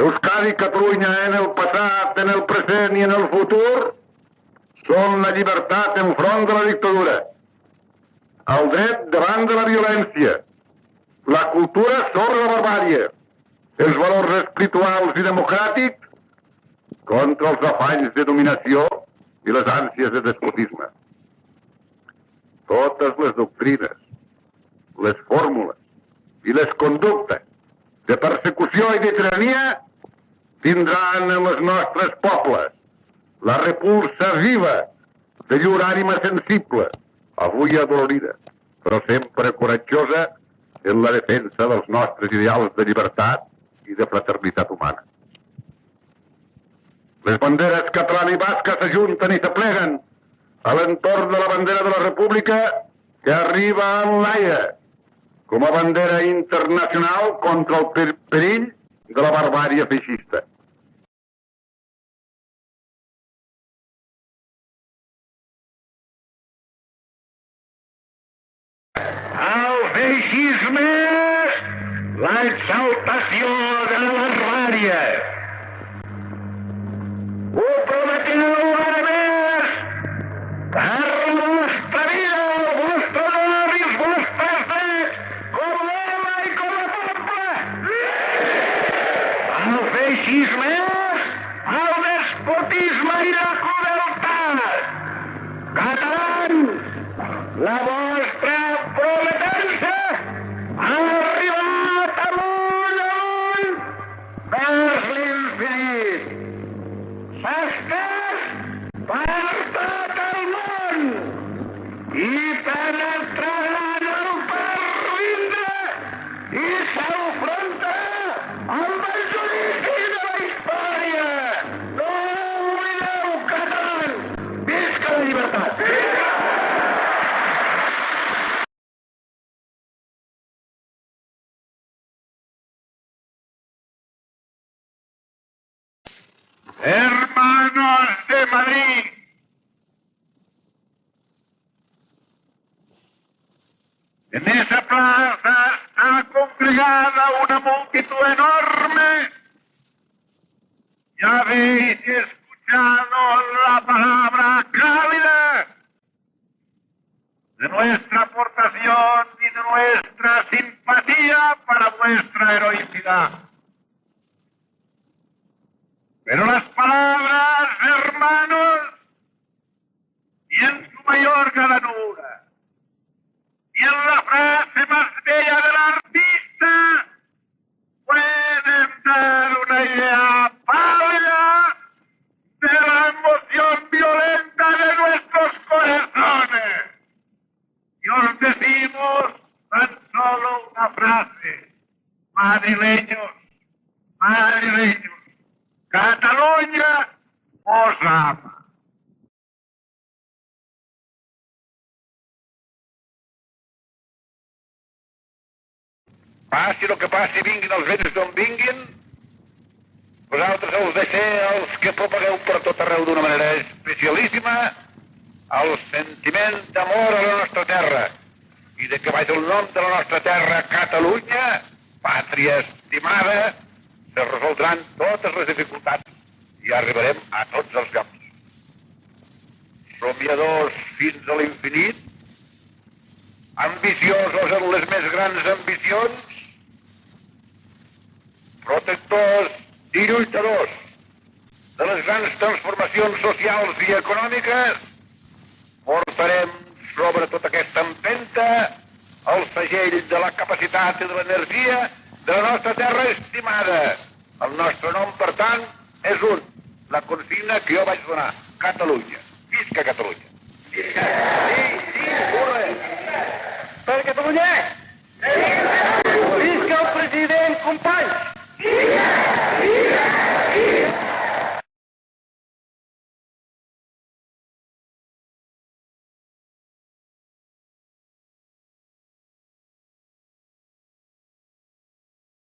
Euskadi i Catalunya en el passat, en el present i en el futur són la llibertat enfront de la dictadura, el dret davant de la violència, la cultura sobre la barbàrie, els valors espirituals i democràtics contra els afanys de dominació i les ànsies de despotisme. Totes les doctrines, les fórmules i les conductes de persecució i de tirania tindran en els nostres pobles la repulsa viva de llur ànima sensible, avui adolorida, però sempre coratjosa en la defensa dels nostres ideals de llibertat i de fraternitat humana. Les banderes catalana i basca s'ajunten i s'apleguen a l'entorn de la bandera de la República que arriba en l'Haia com a bandera internacional contra el perill de la barbàrie feixista. El feixisme, l'exaltació de la barbàrie. Ho prometeu ara més per la vostra vida, el vostre honor i els vostres drets com l'home i com a poble. El feixisme, el despotisme i la crueltat. Catalans, la vostra prometença ha arribat amunt vers l'infinit. S'ha estès per tot el món i penetrarà en el pervindre i s'enfronta amb el judici de la història. No oblideu, catalans! Visca la llibertat! Hermanos de Madrid, en esa plaza está congregada una multitud enorme. Ya habéis escuchado la palabra cálida de nuestra aportación y de nuestra simpatía para vuestra heroicidad. Pero las palabras, hermanos, y en su mayor galanura, y en la frase más bella del artista, pueden dar una idea pálida de la emoción violenta de nuestros corazones. Y os decimos tan solo una frase: madrileños, madrileños, Catalunya os ama. Passi el que passi, vinguin els vents d'on vinguin, vosaltres heu de ser els que propagueu per tot arreu d'una manera especialíssima el sentiment d'amor a la nostra terra i de que baix el nom de la nostra terra, Catalunya, pàtria estimada, se resoldran totes les dificultats i arribarem a tots els llocs. Somiadors fins a l'infinit, ambiciosos en les més grans ambicions, protectors i lluitadors de les grans transformacions socials i econòmiques, portarem sobre tota aquesta empenta el segell de la capacitat i de l'energia de la nostra terra estimada. El nostre nom, per tant, és un. La consigna que jo vaig donar. Catalunya. Visca Catalunya. Visca. Sí, correcte. Per Catalunya. Visca el president, company.